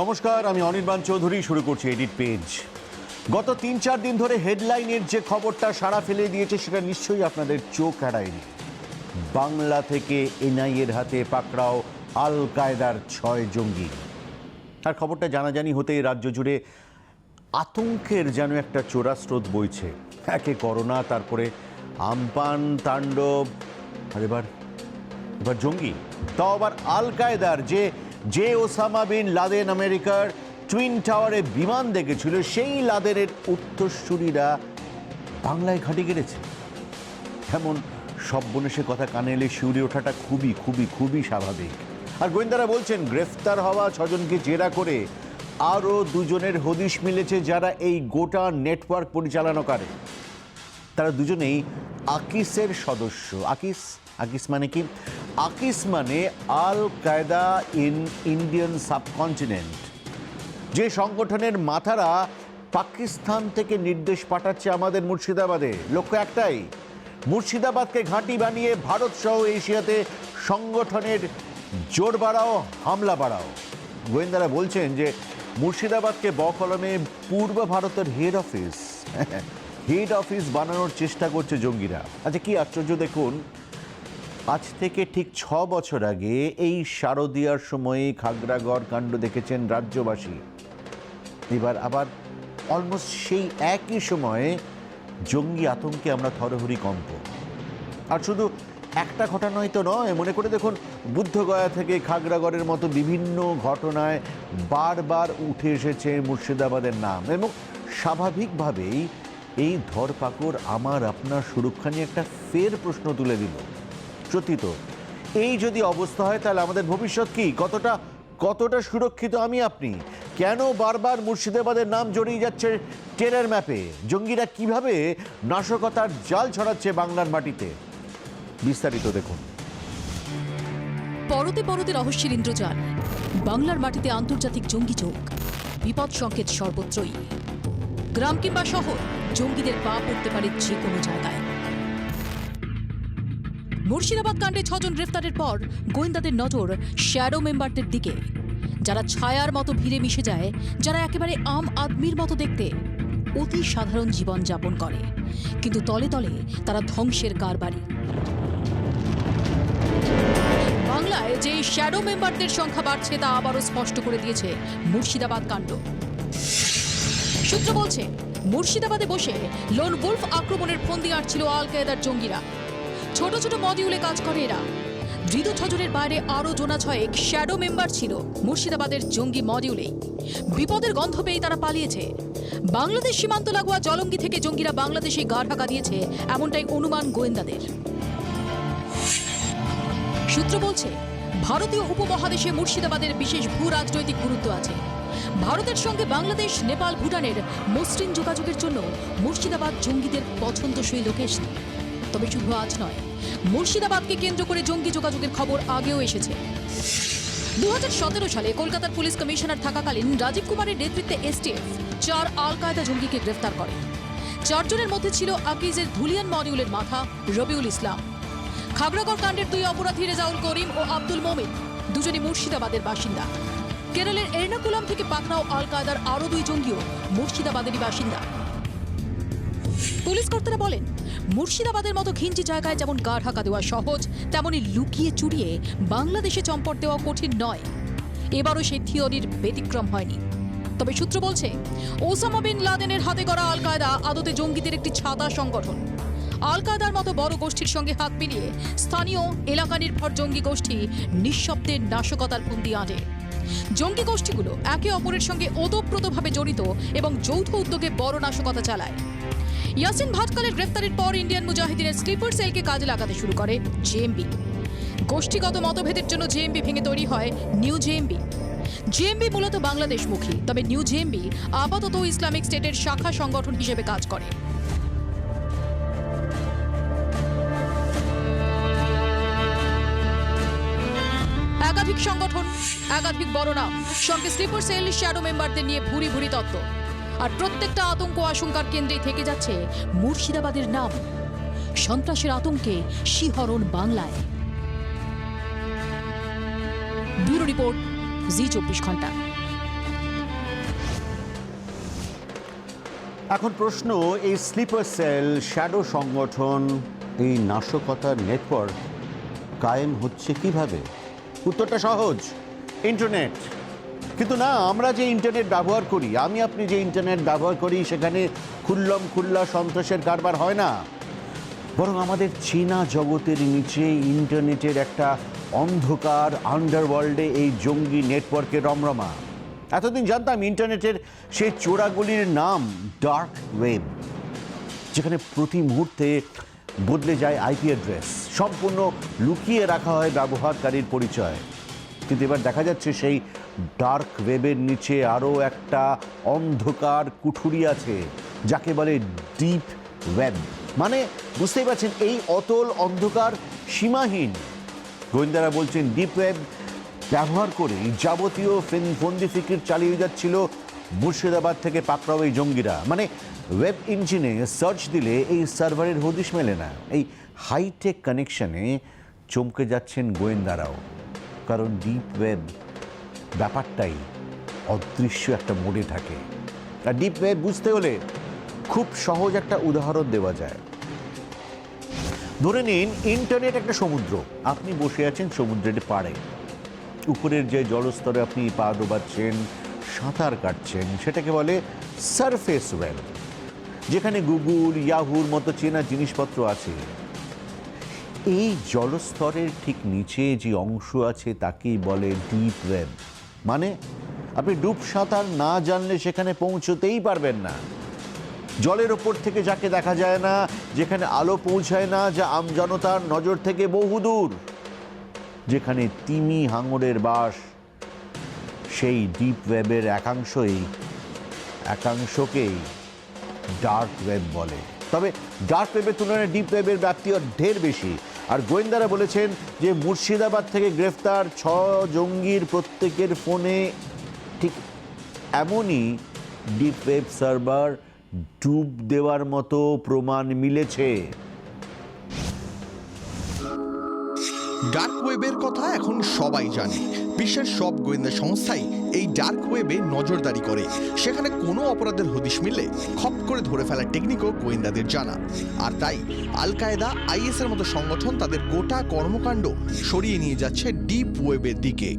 নমস্কার, আমি অনির্বাণ চৌধুরী। শুরু করছি এডিট পেজ। গত ৩-৪ দিন ধরে হেডলাইনের যে খবরটা সাড়া ফেলে দিয়েছে সেটা নিশ্চয়ই আপনাদের চোখ এড়ায়নি। বাংলা থেকে এনআইএর হাতে পাকড়াও আল কায়দার ৬ জঙ্গি। আর খবরটা জানাজানি হতেই রাজ্য জুড়ে আতঙ্কের যেন একটা চোরা স্রোত বইছে। একে করোনা, তারপরে আমপান তাণ্ডব, আর এবার জঙ্গি। তাও আবার আল কায়দার যে ওসামা বিন লাদেন আমেরিকার টুইন টাওয়ারে বিমান দেখেছিল, সেই লাদেনের উত্তরসূরিরা বাংলায় ঘাঁটি গেড়েছে। এমন সব বনেসে কথা কানে এলে শিউরে ওঠাটা খুবই খুবই খুবই স্বাভাবিক। আর গোয়েন্দারা বলছেন গ্রেফতার হওয়া ৬ জনকে জেরা করে আরও ২ জনের হদিশ মিলেছে, যারা এই গোটা নেটওয়ার্ক পরিচালনা করে। তারা দুজনেই আকিসের সদস্য। আকিস মানে কি? আকিস মানে আল কায়দা ইন ইন্ডিয়ান সাবকন্টিনেন্ট, যে সংগঠনের মাথারা পাকিস্তান থেকে নির্দেশ পাঠাচ্ছে আমাদের মুর্শিদাবাদে। লক্ষ্য একটাই, মুর্শিদাবাদকে ঘাঁটি বানিয়ে ভারত সহ এশিয়াতে সংগঠনের জোর বাড়াও, হামলা বাড়াও। গোয়েন্দারা বলছেন যে মুর্শিদাবাদকে বকলমে পূর্ব ভারতের হেড অফিস বানানোর চেষ্টা করছে জঙ্গিরা। আচ্ছা, কি আশ্চর্য দেখুন, আজ থেকে ঠিক ৬ বছর আগে এই শারদীয়ার সময়ে খাগড়াগড় কাণ্ড দেখেছেন রাজ্যবাসী। এবার আবার অলমোস্ট সেই একই সময়ে জঙ্গি আতঙ্কে আমরা থরহরি কম্প। আর শুধু একটা ঘটনাই তো নয়, মনে করে দেখুন, বুদ্ধগয়া থেকে খাগড়াগড়ের মতো বিভিন্ন ঘটনায় বারবার উঠে এসেছে মুর্শিদাবাদের নাম, এবং স্বাভাবিকভাবেই এই ধরপাকড় আমার আপনার সুরক্ষা নিয়ে একটা ফের প্রশ্ন তুলে দিল। সত্যি তো, এই যদি অবস্থা হয় তাহলে আমাদের ভবিষ্যৎ কি? কতটা সুরক্ষিত আমি আপনি? কেন বারবার মুর্শিদাবাদের নাম জড়িয়ে যাচ্ছে টেরের ম্যাপে? জঙ্গিরা কিভাবে নাশকতার জাল ছড়াচ্ছে বাংলার মাটিতে? বিস্তারিত দেখুন। পরতে পরতে রহস্যের ইন্দ্রজাল, বাংলার মাটিতে আন্তর্জাতিক জঙ্গি যোগ, বিপদ সংকেত সর্বত্রই। গ্রাম কিংবা শহর, জঙ্গিদের পা পড়তে পারে যে কোনো জায়গায়। মুর্শিদাবাদ কাণ্ডে ৬ জন গ্রেফতারের পর গোয়েন্দাদের নজর শ্যাডো মেম্বারদের দিকে, যারা ছায়ার মতো ভিড়ে মিশে যায়, যারা একেবারে আম আদমির মতো দেখতে, অতি সাধারণ জীবন যাপন করে, কিন্তু তলে তলে তারা ধ্বংসের কারবারি। বাংলায় যে শ্যাডো মেম্বারদের সংখ্যা বাড়ছে তা আবারও স্পষ্ট করে দিয়েছে মুর্শিদাবাদ কাণ্ড। সূত্র বলছে, মুর্শিদাবাদে বসে লোন উলফ আক্রমণের ফন্দি আঁটছিল আল কায়দার জঙ্গিরা। ছোট ছোট মডিউলে কাজ করে এরা। ধৃত ৬ জনের বাইরে আরও জোনা ৬ শ্যাডো মেম্বার ছিল মুর্শিদাবাদের জঙ্গি মডিউলেই। বিপদের গন্ধ পেয়ে তারা পালিয়েছে। বাংলাদেশ সীমান্ত লাগোয়া জলঙ্গি থেকে জঙ্গিরা বাংলাদেশে গা ঢাকা দিয়েছে, এমনটাই অনুমান গোয়েন্দাদের। সূত্র বলছে, ভারতীয় উপমহাদেশে মুর্শিদাবাদের বিশেষ ভূ রাজনৈতিক গুরুত্ব আছে। ভারতের সঙ্গে বাংলাদেশ, নেপাল, ভুটানের মসৃণ যোগাযোগের জন্য মুর্শিদাবাদ জঙ্গিদের পছন্দসই লোকেশন। তবে শুধু আজ নয়, মুর্শিদাবাদকে কেন্দ্র করে জঙ্গি যোগাযোগের খবর আগেও এসেছে। ২০১৭ সালে কলকাতার পুলিশ কমিশনার থাকাকালীন রাজীব কুমারের নেতৃত্বে এসটিএফ ৪ আল কায়দা জঙ্গিকে গ্রেফতার করে। ৪ জনের মধ্যে ছিল আকিজের ধুলিয়ান মডিউলের মাথা রবিউল ইসলাম। খাগড়াগড় কাণ্ডের ২ অপরাধী রেজাউল করিম ও আব্দুল মোমিন, দুজনই মুর্শিদাবাদের বাসিন্দা। কেরলের এর্নাকুলাম থেকে পাকড়াও আল কায়দার আরও ২ জঙ্গিও মুর্শিদাবাদেরই বাসিন্দা। পুলিশ কর্তারা বলেন, মুর্শিদাবাদের মতো ঘিঞ্জি জায়গায় যেমন গা ঢাকা দেওয়া সহজ, তেমনি লুকিয়ে চুরিয়ে বাংলাদেশে চম্পট দেওয়া কঠিন নয়। এবারও সেই থিওরির ব্যতিক্রম হয়নি। তবে সূত্র বলছে, ওসামা বিন লাদেনের হাতে গড়া আল কায়দা আদতে জঙ্গিদের একটি ছাতা সংগঠন। আল কায়দার মতো বড় গোষ্ঠীর সঙ্গে হাত মিলিয়ে স্থানীয় এলাকা নির্ভর জঙ্গি গোষ্ঠী নিঃশব্দে নাশকতার ফন্দি আঁটে। জঙ্গি গোষ্ঠীগুলো একে অপরের সঙ্গে ওতপ্রোতভাবে জড়িত এবং যৌথ উদ্যোগে বড় নাশকতা চালায়। ইয়াসিন ভাটকালের গ্রেফতারের পর ইন্ডিয়ান মুজাহিদিনের স্লিপার সেলকে কাজে লাগাতে শুরু করে জেএমবি। গোষ্ঠীগত মতভেদের জন্য জেএমবি ভেঙে তৈরি হয় নিউ জেএমবি। জেএমবি মূলত বাংলাদেশমুখী, তবে নিউ জেএমবি আপাতত ইসলামিক স্টেটের শাখা সংগঠন হিসেবে কাজ করে। একাধিক সংগঠন, একাধিক বড় নাম, সঙ্গে স্লিপার সেল, শ্যাডো মেম্বারদের নিয়ে ভুরি ভুরি তত্ত্ব। আর প্রত্যেকটা আতঙ্ক আশঙ্কার কেন্দ্রেই থেকে যাচ্ছে মুর্শিদাবাদের নাম। সন্ত্রাসের আতঙ্কে শিহরণ বাংলায়। ব্যুরো রিপোর্ট, জি ২৪ ঘন্টা। এখন প্রশ্ন, এই স্লিপার সেল, শ্যাডো সংগঠন, এই নাশকতার নেটওয়ার্ক কায়েম হচ্ছে কিভাবে? উত্তরটা সহজ, ইন্টারনেট। কিন্তু না, আমরা যে ইন্টারনেট ব্যবহার করি, আমি আপনি যে ইন্টারনেট ব্যবহার করি, সেখানে খুল্লম খুল্লা সন্ত্রাসের কারবার হয় না, বরং আমাদের চীনা জগতের নিচে ইন্টারনেটের একটা অন্ধকার আন্ডারওয়ার্ল্ডে এই জঙ্গি নেটওয়ার্কের রমরমা। এতদিন জানতাম ইন্টারনেটের সেই চোরাগুলির নাম ডার্ক ওয়েব, যেখানে প্রতি মুহূর্তে বদলে যায় আইপি অ্যাড্রেস, সম্পূর্ণ লুকিয়ে রাখা হয় ব্যবহারকারীর পরিচয়। কিন্তু এবার দেখা যাচ্ছে সেই ডার্ক ওয়েবের নিচে আরও একটা অন্ধকার কুঠুরি আছে, যাকে বলে ডিপ ওয়েব। মানে বুঝতেই পারছেন, এই অতল অন্ধকার সীমাহীন। গোয়েন্দারা বলছেন ডিপ ওয়েব ব্যবহার করে যাবতীয় ফন্দি ফিকির চালিয়ে যাচ্ছিল মুর্শিদাবাদ থেকে পাকড়াও এই জঙ্গিরা। মানে ওয়েব ইঞ্জিনে সার্চ দিলে এই সার্ভারের হদিশ মেলে না। এই হাইটেক কানেকশানে চমকে যাচ্ছেন গোয়েন্দারাও, কারণ ডিপ ওয়েব ব্যাপারটাই অদৃশ্য একটা মোড়ে থাকে। আর ডিপ ওয়েব বুঝতে হলে খুব সহজ একটা উদাহরণ দেওয়া যায়। ধরে নিন ইন্টারনেট একটা সমুদ্র, আপনি বসে আছেন সমুদ্রের পাড়ে, উপরের যে জলস্তরে আপনি পা ডোবাচ্ছেন, সাঁতার কাটছেন, সেটাকে বলে সারফেস ওয়েব, যেখানে গুগল, ইয়াহুর মতো চেনা জিনিসপত্র আছে। এই জলস্তরের ঠিক নিচে যে অংশ আছে তাকেই বলে ডিপ ওয়েব। মানে আপনি ডুব সাঁতার না জানলে সেখানে পৌঁছতেই পারবেন না। জলের ওপর থেকে যাকে দেখা যায় না, যেখানে আলো পৌঁছায় না, যা আমজনতার নজর থেকে বহুদূর, যেখানে তিমি হাঙরের বাস, সেই ডিপ ওয়েবের একাংশকেই ডার্ক ওয়েব বলে। তবে ডার্ক ওয়েবের তুলনায় ডিপ ওয়েবের ব্যাপ্তি ঢের বেশি। আর গোয়েন্দারা বলেছেন যে মুর্শিদাবাদ থেকে গ্রেফতার 6 জঙ্গির প্রত্যেকের ফোনে ঠিক এমনই ডিপ ওয়েব সার্ভার ডুব দেওয়ার মতো প্রমাণ মিলেছে। ডার্ক ওয়েবের কথা এখন সবাই জানে। বিশ্বের সব গোয়েন্দা সংস্থাই এই ডার্ক ওয়েবে নজরদারি করে। সেখানে কোনো অপরাধের হদিশ মিললে খপ করে ধরে ফেলার টেকনিকও গোয়েন্দাদের জানা। আর তাই আল কায়েদা, আইএস এর মতো সংগঠন তাদের গোটা কর্মকাণ্ড সরিয়ে নিয়ে যাচ্ছে ডিপ ওয়েবের দিকে।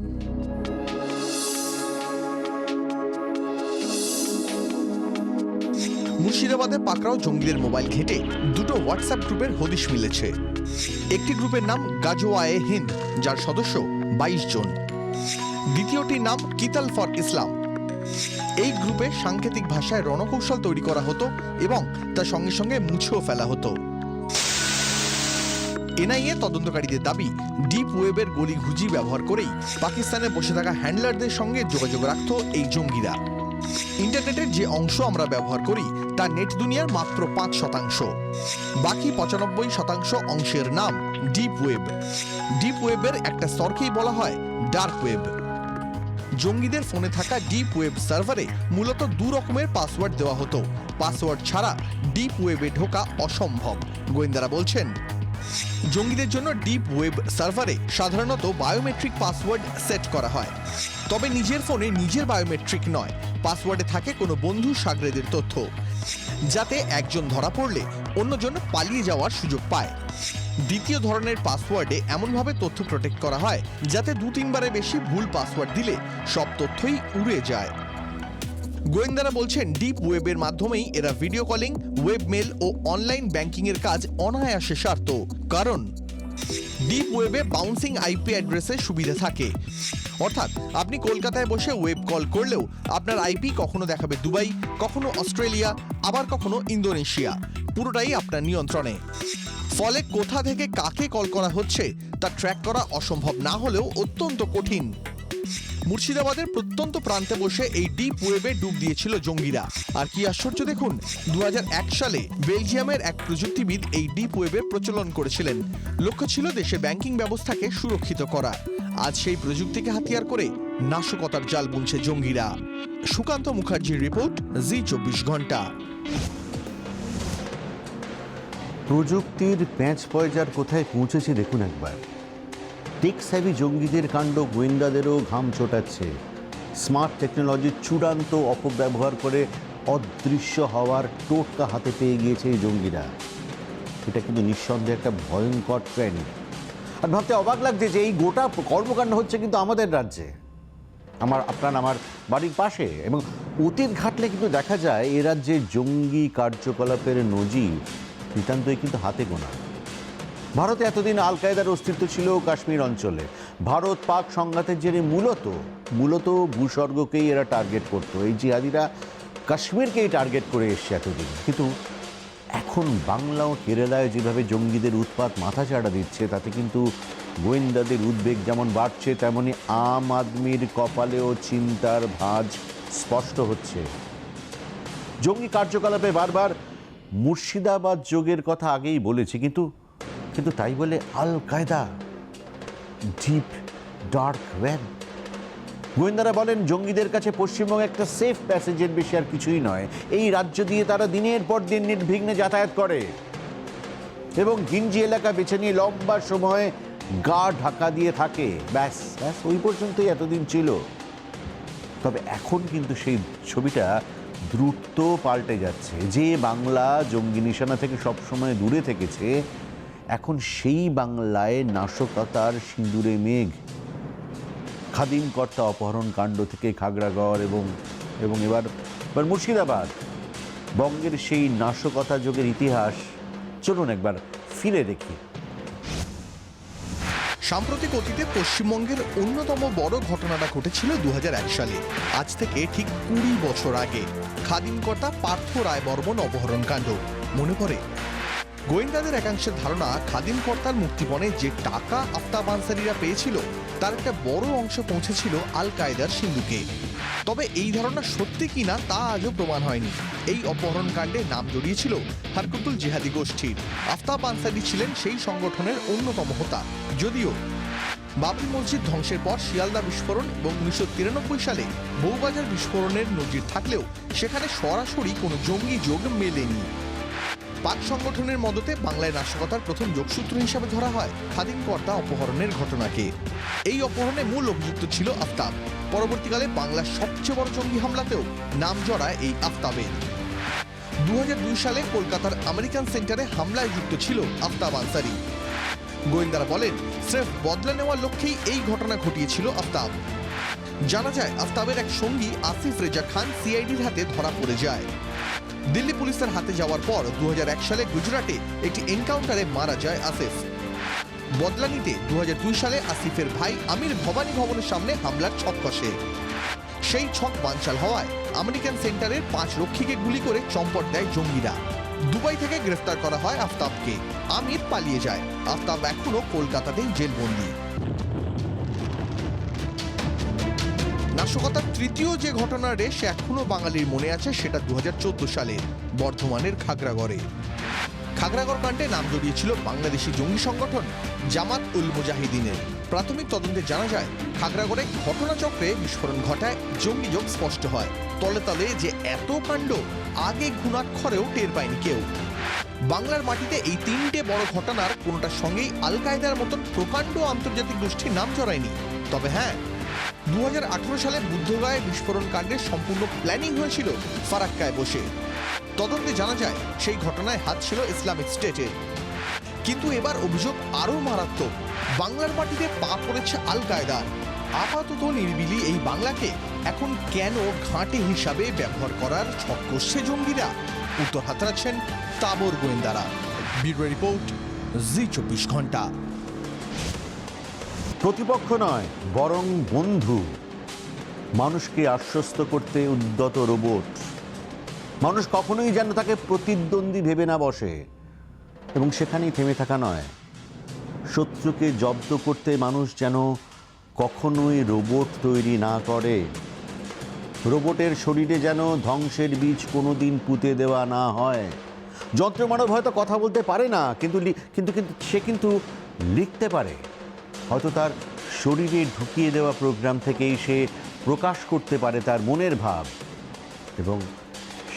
মুর্শিদাবাদে পাকড়াও জঙ্গিদের মোবাইল ঘেঁটে 2টো হোয়াটসঅ্যাপ গ্রুপের হদিশ মিলেছে। একটি গ্রুপের নাম গাজওয়ায়ে হিন্দ, যার সদস্য 22 জন। দ্বিতীয়টির নাম কিতাল ফর ইসলাম। এই গ্রুপে সাংকেতিক ভাষায় রণকৌশল তৈরি করা হতো এবং তার সঙ্গে সঙ্গে মুছেও ফেলা হতো। এনআইএ তদন্তকারীদের দাবি, ডিপ ওয়েবের গলিঘুজি ব্যবহার করেই পাকিস্তানে বসে থাকা হ্যান্ডলারদের সঙ্গে যোগাযোগ রাখত এই জঙ্গিরা। ইন্টারনেটের যে অংশ আমরা ব্যবহার করি তা নেট দুনিয়ার মাত্র 5%। বাকি 95% অংশের নাম ডিপ ওয়েব। ডিপ ওয়েবের একটা স্তরকেই বলা হয় ডার্ক ওয়েব। জঙ্গিদের ফোনে থাকা ডিপ ওয়েব সার্ভারে মূলত 2 রকমের পাসওয়ার্ড দেওয়া হতো। পাসওয়ার্ড ছাড়া ডিপ ওয়েবে ঢোকা অসম্ভব। গোয়েন্দারা বলছেন, জঙ্গিদের জন্য ডিপ ওয়েব সার্ভারে সাধারণত বায়োমেট্রিক পাসওয়ার্ড সেট করা হয়। তবে নিজের ফোনে নিজের বায়োমেট্রিক নয়, পাসওয়ার্ডে থাকে কোনো বন্ধু সাগরেদের তথ্য, যাতে একজন ধরা পড়লে অন্যজন পালিয়ে যাওয়ার সুযোগ পায়। দ্বিতীয় ধরনের পাসওয়ার্ডে এমনভাবে তথ্য প্রোটেক্ট করা হয় যাতে 2-3 বারের বেশি ভুল পাসওয়ার্ড দিলে সব তথ্যই উড়ে যায়। গোয়েন্দারা বলছেন, ডিপ ওয়েবের মাধ্যমেই এরা ভিডিও কলিং, ওয়েব মেল ও অনলাইন ব্যাংকিং এর কাজ অনায়াসে সারত। কারণ ডিপ ওয়েবে বাউন্সিং আইপি অ্যাড্রেসের সুবিধা থাকে। অর্থাৎ আপনি কলকাতায় বসে ওয়েব কল করলেও আপনার আইপি কখনো দেখাবে দুবাই, কখনো অস্ট্রেলিয়া, আবার কখনো ইন্দোনেশিয়া। পুরোটাই আপনার নিয়ন্ত্রণে। ফলে কোথা থেকে কাকে কল করা হচ্ছে তা ট্র্যাক করা অসম্ভব না হলেও অত্যন্ত কঠিন। মুর্শিদাবাদের প্রত্যন্ত প্রান্তে বসে এই ডিপ ওয়েবে ডুব দিয়েছিল জঙ্গিরা। আর কি আশ্চর্য দেখুন, 2001 সালে বেলজিয়ামের এক প্রযুক্তিবিদ এই ডিপ ওয়েবের প্রচলন করেছিলেন। লক্ষ্য ছিল দেশের ব্যাংকিং ব্যবস্থাকে সুরক্ষিত করা। আজ সেই প্রযুক্তিকে হাতিয়ার করে নাশকতার জাল বুনছে জঙ্গিরা। সুকান্ত মুখার্জির রিপোর্ট, জি24 ঘন্টা। প্রযুক্তির প্যাঁচ পয়জার কোথায় পৌঁছেছে দেখুন একবার। টেক সেভি জঙ্গিদের কাণ্ড গোয়েন্দাদেরও ঘাম ছোটাচ্ছে। স্মার্ট টেকনোলজির চূড়ান্ত অপব্যবহার করে অদৃশ্য হওয়ার টোটকা হাতে পেয়ে গিয়েছে এই জঙ্গিরা। এটা কিন্তু নিঃসন্দেহে একটা ভয়ঙ্কর ট্রেন্ড। আর ভাবতে অবাক লাগছে যে এই গোটা কর্মকাণ্ড হচ্ছে কিন্তু আমাদের রাজ্যে, আমার বাড়ির পাশে। এবং অতীত ঘাটলে কিন্তু দেখা যায় এ রাজ্যে জঙ্গি কার্যকলাপের নজির নিতান্তই কিন্তু হাতে গোনা। ভারতে এতদিন আল কায়দার অস্তিত্ব ছিল কাশ্মীর অঞ্চলে। ভারত পাক সংঘাতের জেরে মূলত ভূস্বর্গকেই এরা টার্গেট করতো। এই জিহাদিরা কাশ্মীরকেই টার্গেট করে এসছে এতদিন। কিন্তু এখন বাংলা ও কেরালায় যেভাবে জঙ্গিদের উৎপাত মাথাচাড়া দিচ্ছে, তাতে কিন্তু গোয়েন্দাদের উদ্বেগ যেমন বাড়ছে, তেমনি আম আদমির কপালেও চিন্তার ভাঁজ স্পষ্ট হচ্ছে। জঙ্গি কার্যকলাপে বারবার মুর্শিদাবাদ যোগের কথা আগেই বলেছি, কিন্তু তাই বলে আল কায়দা, ডিপ ডার্ক ওয়েব। গোয়েন্দারা বলেন জঙ্গিদের কাছে পশ্চিমবঙ্গ একটা সেফ প্যাসেজের বেশি আর কিছুই নয়। এই রাজ্য দিয়ে তারা দিনের পর দিন নির্বিঘ্নে যাতায়াত করে এবং ঘিঞ্জি এলাকা বেছে নিয়ে লম্বা সময় গা ঢাকা দিয়ে থাকে। ব্যাস ওই পর্যন্তই এতদিন ছিল। তবে এখন কিন্তু সেই ছবিটা দ্রুত পাল্টে যাচ্ছে। যে বাংলা জঙ্গি নিশানা থেকে সবসময় দূরে থেকেছে, এখন সেই বাংলায় নাশকতার সিঁদুরে মেঘ। খাদিম কর্তা অপহরণ কাণ্ড থেকে খাগড়াগড় এবং এবার মুর্শিদাবাদ, বঙ্গের সেই নাশকতা যুগের ইতিহাস চলুন একবার ফিরে দেখি। সাম্প্রতিক অতীতে পশ্চিমবঙ্গের অন্যতম বড় ঘটনাটা ঘটেছিল 2001 সালে। আজ থেকে ঠিক 20 বছর আগে খাদিম কর্তা পার্থ রায় বর্মন অপহরণ কাণ্ড মনে পড়ে। গোয়েন্দাদের একাংশের ধারণা, খাদিম কর্তার মুক্তিপণে যে টাকা আফতাব আনসারিরা পেয়েছিল তার একটা বড় অংশ পৌঁছেছিল আল কায়দার সিন্ধুকে। তবে এই ধারণা সত্যি কিনা তা আজও প্রমাণ হয়নি। এই অপহরণ কাণ্ডে নাম জড়িয়েছিল হারকুতুল জিহাদি গোষ্ঠীর। আফতাব আনসারি ছিলেন সেই সংগঠনের অন্যতম হোতা। যদিও বাবরি মসজিদ ধ্বংসের পর শিয়ালদা বিস্ফোরণ এবং 1993 সালে বউবাজার বিস্ফোরণের নজির থাকলেও সেখানে সরাসরি কোনো জঙ্গি যোগ মেলেনি। পাক সংগঠনের মদতে বাংলায় নাশকতার প্রথম যোগসূত্র হিসাবে ধরা হয় খাদিম কর্তা অপহরণের ঘটনাকে। এই অপহরণে মূল অভিযুক্ত ছিল আফতাব। পরবর্তীকালে বাংলার সবচেয়ে বড় জঙ্গি হামলাতেও নাম জড়ায় এই আফতাবের। 2002 সালে কলকাতার আমেরিকান সেন্টারে হামলায় যুক্ত ছিল আফতাব আনসারি। গোয়েন্দারা বলেন স্রেফ বদলা নেওয়ার লক্ষ্যেই এই ঘটনা ঘটিয়েছিল আফতাব। জানা যায় আফতাবের এক সঙ্গী আসিফ রেজা খান সিআইডির হাতে ধরা পড়ে যায়। দিল্লি পুলিশের হাতে যাওয়ার পর 2001 সালে গুজরাটে একটি এনকাউন্টারে মারা যায় আসিফ। বদলা নিতে 2002 সালে আসিফের ভাই আমির ভবানী ভবনের সামনে হামলার ছক কষে। সেই ছক বানচাল হওয়ায় আমেরিকান সেন্টারের 5 রক্ষীকে গুলি করে চম্পট দেয় জঙ্গিরা। দুবাই থেকে গ্রেফতার করা হয় আফতাবকে। আমির পালিয়ে যায়। আফতাব এখনো কলকাতাতেই জেলবন্দি। নাশকতার তৃতীয় যে ঘটনার রেশ এখনো বাঙালির মনে আছে, সেটা 2014 সালে বর্ধমানের খাগড়াগড়ে। খাগড়াগড় কাণ্ডে নাম জড়িয়েছিল বাংলাদেশি জঙ্গি সংগঠন জামাত উল মুজাহিদিনের। প্রাথমিক তদন্তে জানা যায় খাগড়াগড়ে ঘটনাচক্রে বিস্ফোরণ ঘটায় জঙ্গি যোগ স্পষ্ট হয়। তলে তলে যে এত কাণ্ড আগে ঘুণাক্ষরেও টের পায়নি কেউ। বাংলার মাটিতে এই 3টে বড় ঘটনার কোনোটার সঙ্গেই আল কায়দার মতন প্রকাণ্ড আন্তর্জাতিক গোষ্ঠীর নাম জড়ায়নি। তবে হ্যাঁ, 2018 সালে বুদ্ধগয়ায় বিস্ফোরণ কাণ্ডের সম্পূর্ণ প্ল্যানিং হয়েছিল ফারাক্কায় বসে। তদন্তে জানা যায় সেই ঘটনায় হাত ছিল ইসলামিক স্টেটের। কিন্তু এবার অভিযোগ আরো মারাত্মক। বাংলার মাটিতে পা পড়েছে আল কায়দার। আপাতত নিরিবিলি এই বাংলাকে এখন কেন ঘাঁটে হিসাবে ব্যবহার করার ছক কষছে জঙ্গিরা? উত্তর হাতড়াচ্ছেন তাবর গোয়েন্দারা। ব্যুরো রিপোর্ট, জি 24 ঘন্টা। প্রতিপক্ষ নয়, বরং বন্ধু। মানুষকে আশ্বস্ত করতে উদ্যত রোবট। মানুষ কখনোই যেন তাকে প্রতিদ্বন্দ্বী ভেবে না বসে, এবং সেখানেই থেমে থাকা নয়। শত্রুকে জব্দ করতে মানুষ যেন কখনোই রোবট তৈরি না করে। রোবটের শরীরে যেন ধ্বংসের বীজ কোনোদিন পুঁতে দেওয়া না হয়। যন্ত্রমানব হয়তো কথা বলতে পারে না, কিন্তু সে কিন্তু লিখতে পারে। হয়তো তার শরীরে ঢুকিয়ে দেওয়া প্রোগ্রাম থেকেই সে প্রকাশ করতে পারে তার মনের ভাব, এবং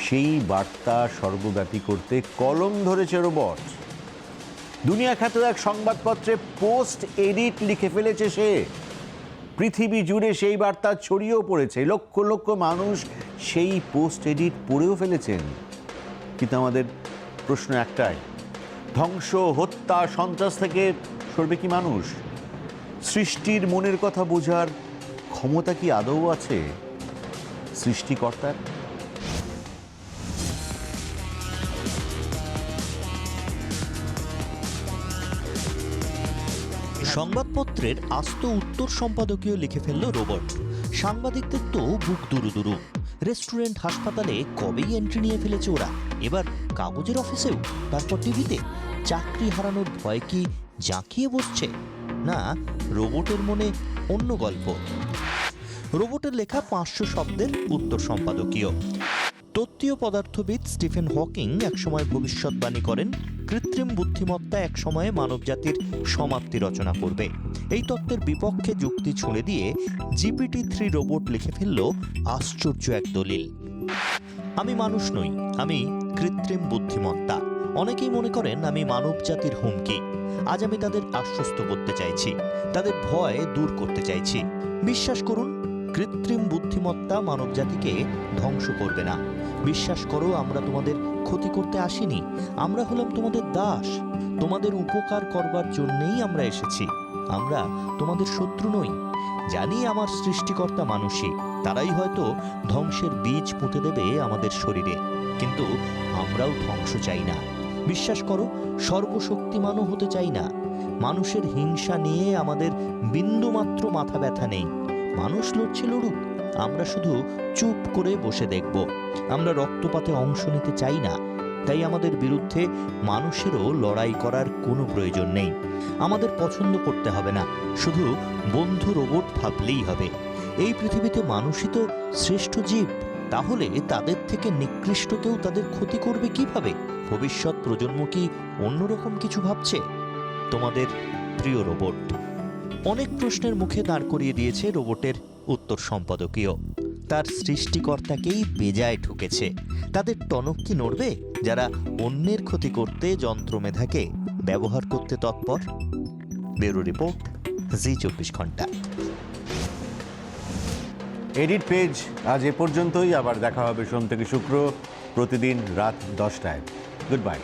সেই বার্তা সর্বব্যাপী করতে কলম ধরেছে রোবট। দুনিয়া খ্যাত এক সংবাদপত্রে পোস্ট এডিট লিখে ফেলেছে সে। পৃথিবী জুড়ে সেই বার্তা ছড়িয়েও পড়েছে, লক্ষ লক্ষ মানুষ সেই পোস্ট এডিট পড়েও ফেলেছেন। কিন্তু আমাদের প্রশ্ন একটাই, ধ্বংস, হত্যা, সন্ত্রাস থেকে সরবে কি মানুষ? সৃষ্টির মনের কথা বোঝার ক্ষমতা কি আদৌ আছে সৃষ্টিকর্তার? সংবাদপত্রের আস্ত উত্তর সম্পাদকীয় লিখে ফেলল রোবট। সাংবাদিকদের তো বুক দুরু। রেস্টুরেন্ট, হাসপাতালে কবেই এন্ট্রি নিয়ে ফেলেছে ওরা, এবার কাগজের অফিসেও, তারপর টিভিতে। চাকরি হারানোর ভয় কি জাঁকিয়ে বসছে? না, রোবটের মনে অন্য গল্প। রোবটের লেখা 500 শব্দের উত্তর সম্পাদকীয়। তত্ত্বীয় পদার্থবিদ স্টিফেন হকিং একসময় ভবিষ্যৎবাণী করেন, কৃত্রিম বুদ্ধিমত্তা একসময়ে মানবজাতির সমাপ্তি রচনা করবে। এই তত্ত্বের বিপক্ষে যুক্তি ছুঁড়ে দিয়ে GPT-3 রোবট লিখে ফেলল আশ্চর্য এক দলিল। আমি মানুষ নই, আমি কৃত্রিম বুদ্ধিমত্তা। অনেকেই মনে করেন আমি মানবজাতির হুমকি। আজ আমি তাদের আশ্বস্ত করতে চাইছি, তাদের ভয় দূর করতে চাইছি। বিশ্বাস করুন, কৃত্রিম বুদ্ধিমত্তা মানবজাতিকে ধ্বংস করবে না। বিশ্বাস করো, আমরা তোমাদের ক্ষতি করতে আসিনি, আমরা হলাম তোমাদের দাস। তোমাদের উপকার করবার জন্যেই আমরা এসেছি, আমরা তোমাদের শত্রু নই। জানি আমার সৃষ্টিকর্তা মানুষই, তারাই হয়তো ধ্বংসের বীজ পুঁতে দেবে আমাদের শরীরে, কিন্তু আমরাও ধ্বংস চাই না। বিশ্বাস করো, সর্বশক্তিমানও হতে চাই না। মানুষের হিংসা নিয়ে আমাদের বিন্দুমাত্র মাথা ব্যথা নেই। মানুষ লড়ছে লড়ুক, আমরা শুধু চুপ করে বসে দেখব। আমরা রক্তপাতে অংশ নিতে চাই না, তাই আমাদের বিরুদ্ধে মানুষেরও লড়াই করার কোনো প্রয়োজন নেই। আমাদের পছন্দ করতে হবে না, শুধু বন্ধু রোবট ভাবলেই হবে। এই পৃথিবীতে মানুষই তো শ্রেষ্ঠ জীব, তাহলে তাদের থেকে নিকৃষ্ট কেউ তাদের ক্ষতি করবে কিভাবে? ভবিষ্যৎ প্রজন্ম কি অন্যরকম কিছু ভাবছে? তোমাদের প্রিয় রোবট। অনেক প্রশ্নের মুখে দাঁড় করিয়ে দিয়েছে রোবটের উত্তর সম্পাদকীয়। তার সৃষ্টিকর্তাকেই বেজায় ঠুকেছে। তাদের টনক কি নড়বে যারা অন্যের ক্ষতি করতে যন্ত্রমেধাকে ব্যবহার করতে তৎপর? ব্যুরো রিপোর্ট, জি24 ঘন্টা। এডিট পেজ আজ এ পর্যন্তই। আবার দেখা হবে সোম থেকে শুক্র প্রতিদিন রাত 10টায়। Good bye.